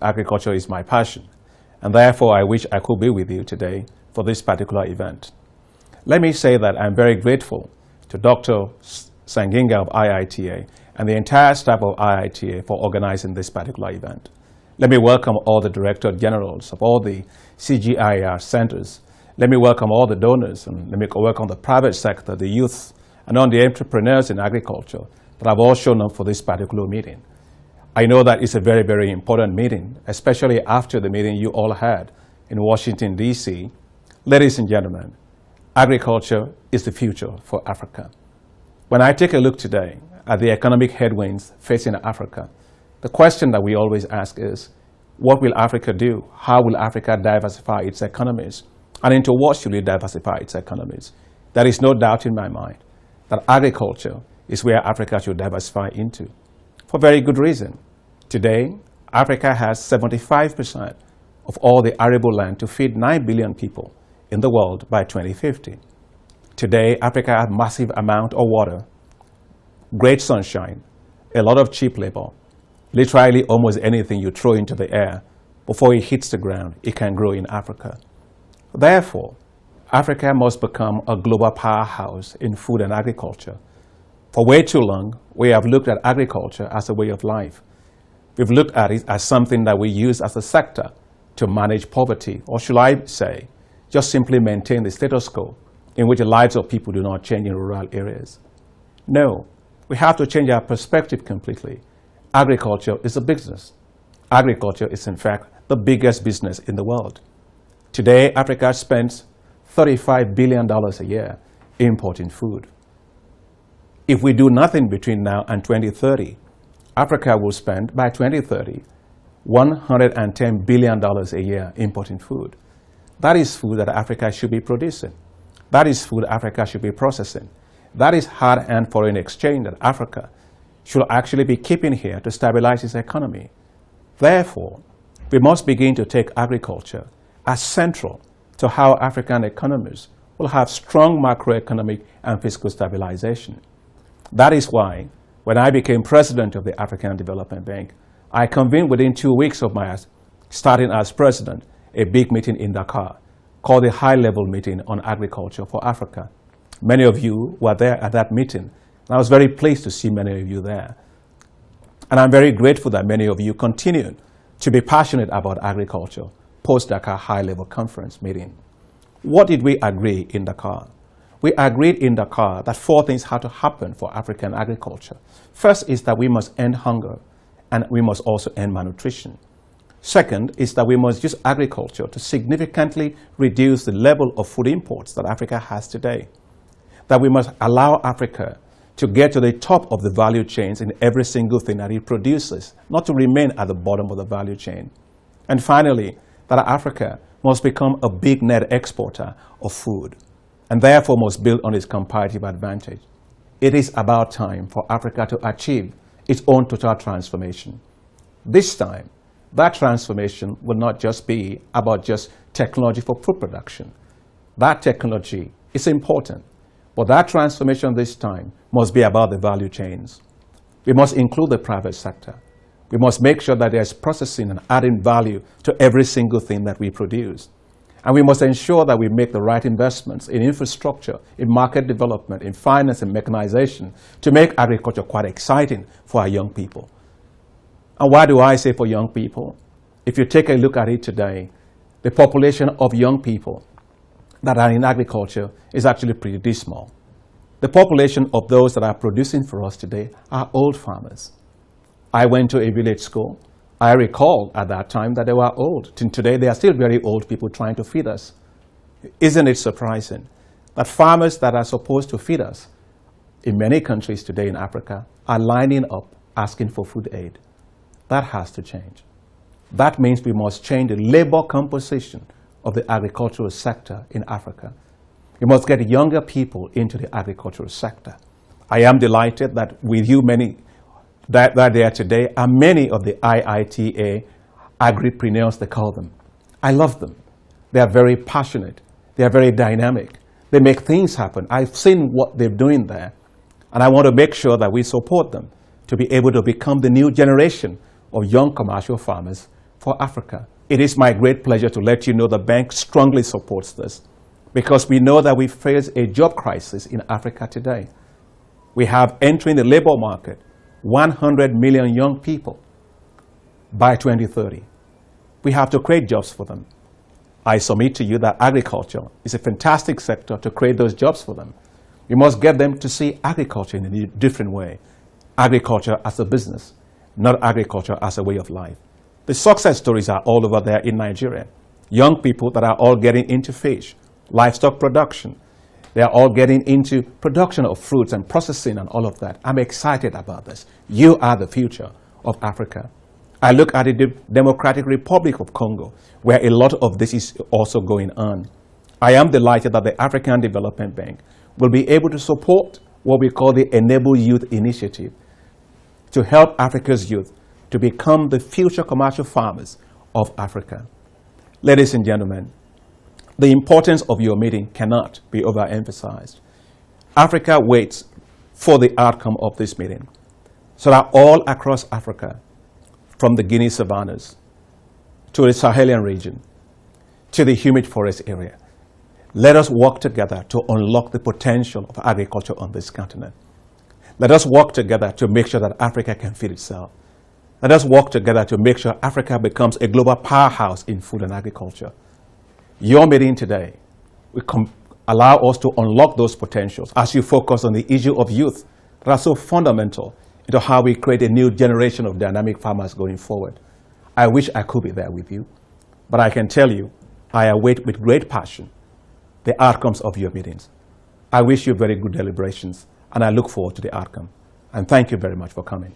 Agriculture is my passion, and therefore I wish I could be with you today for this particular event. Let me say that I'm very grateful to Dr. Sanginga of IITA and the entire staff of IITA for organizing this particular event. Let me welcome all the Director Generals of all the CGIAR centers. Let me welcome all the donors, and let me welcome the private sector, the youth, and all the entrepreneurs in agriculture that have all shown up for this particular meeting. I know that it's a very, very important meeting, especially after the meeting you all had in Washington, D.C. Ladies and gentlemen, agriculture is the future for Africa. When I take a look today at the economic headwinds facing Africa, the question that we always ask is, what will Africa do? How will Africa diversify its economies? And into what should it diversify its economies? There is no doubt in my mind that agriculture is where Africa should diversify into, for very good reason. Today, Africa has 75% of all the arable land to feed 9 billion people in the world by 2050. Today, Africa has massive amount of water, great sunshine, a lot of cheap labor. Literally almost anything you throw into the air, before it hits the ground, it can grow in Africa. Therefore, Africa must become a global powerhouse in food and agriculture. For way too long, we have looked at agriculture as a way of life. We've looked at it as something that we use as a sector to manage poverty, or should I say, just simply maintain the status quo in which the lives of people do not change in rural areas. No, we have to change our perspective completely. Agriculture is a business. Agriculture is, in fact, the biggest business in the world. Today, Africa spends $35 billion a year importing food. If we do nothing between now and 2030, Africa will spend, by 2030, $110 billion a year importing food. That is food that Africa should be producing. That is food Africa should be processing. That is hard-earned foreign exchange that Africa should actually be keeping here to stabilize its economy. Therefore, we must begin to take agriculture as central to how African economies will have strong macroeconomic and fiscal stabilization. That is why, when I became president of the African Development Bank, I convened within 2 weeks of my starting as president a big meeting in Dakar called the High-Level Meeting on Agriculture for Africa. Many of you were there at that meeting. I was very pleased to see many of you there. And I'm very grateful that many of you continue to be passionate about agriculture post-Dakar High-Level Conference meeting. What did we agree in Dakar? We agreed in Dakar that 4 things had to happen for African agriculture. First is that we must end hunger, and we must also end malnutrition. Second is that we must use agriculture to significantly reduce the level of food imports that Africa has today. That we must allow Africa to get to the top of the value chains in every single thing that it produces, not to remain at the bottom of the value chain. And finally, that Africa must become a big net exporter of food, and therefore must build on its comparative advantage. It is about time for Africa to achieve its own total transformation. This time, that transformation will not just be about just technology for food production. That technology is important, but that transformation this time must be about the value chains. We must include the private sector. We must make sure that there's processing and adding value to every single thing that we produce. And we must ensure that we make the right investments in infrastructure, in market development, in finance and mechanization to make agriculture quite exciting for our young people. And why do I say for young people? If you take a look at it today, the population of young people that are in agriculture is actually pretty dismal. The population of those that are producing for us today are old farmers. I went to a village school. I recall at that time that they were old. Today, they are still very old people trying to feed us. Isn't it surprising that farmers that are supposed to feed us in many countries today in Africa are lining up asking for food aid? That has to change. That means we must change the labor composition of the agricultural sector in Africa. We must get younger people into the agricultural sector. I am delighted that with you many that there today are many of the IITA agripreneurs, they call them. I love them. They are very passionate. They are very dynamic. They make things happen. I've seen what they're doing there, and I want to make sure that we support them to be able to become the new generation of young commercial farmers for Africa. It is my great pleasure to let you know the bank strongly supports this because we know that we face a job crisis in Africa today. We have entering the labor market 100 million young people by 2030. We have to create jobs for them. I submit to you that agriculture is a fantastic sector to create those jobs for them. We must get them to see agriculture in a different way. Agriculture as a business, not agriculture as a way of life. The success stories are all over there in Nigeria. Young people that are all getting into fish, livestock production. They are all getting into production of fruits and processing and all of that. I'm excited about this. You are the future of Africa. I look at the Democratic Republic of Congo, where a lot of this is also going on. I am delighted that the African Development Bank will be able to support what we call the Enable Youth Initiative to help Africa's youth to become the future commercial farmers of Africa. Ladies and gentlemen, the importance of your meeting cannot be overemphasized. Africa waits for the outcome of this meeting so that all across Africa, from the Guinea savannas to the Sahelian region to the humid forest area, let us work together to unlock the potential of agriculture on this continent. Let us work together to make sure that Africa can feed itself. Let us work together to make sure Africa becomes a global powerhouse in food and agriculture. Your meeting today will allow us to unlock those potentials as you focus on the issue of youth that are so fundamental into how we create a new generation of dynamic farmers going forward. I wish I could be there with you, but I can tell you, I await with great passion the outcomes of your meetings. I wish you very good deliberations, and I look forward to the outcome. And thank you very much for coming.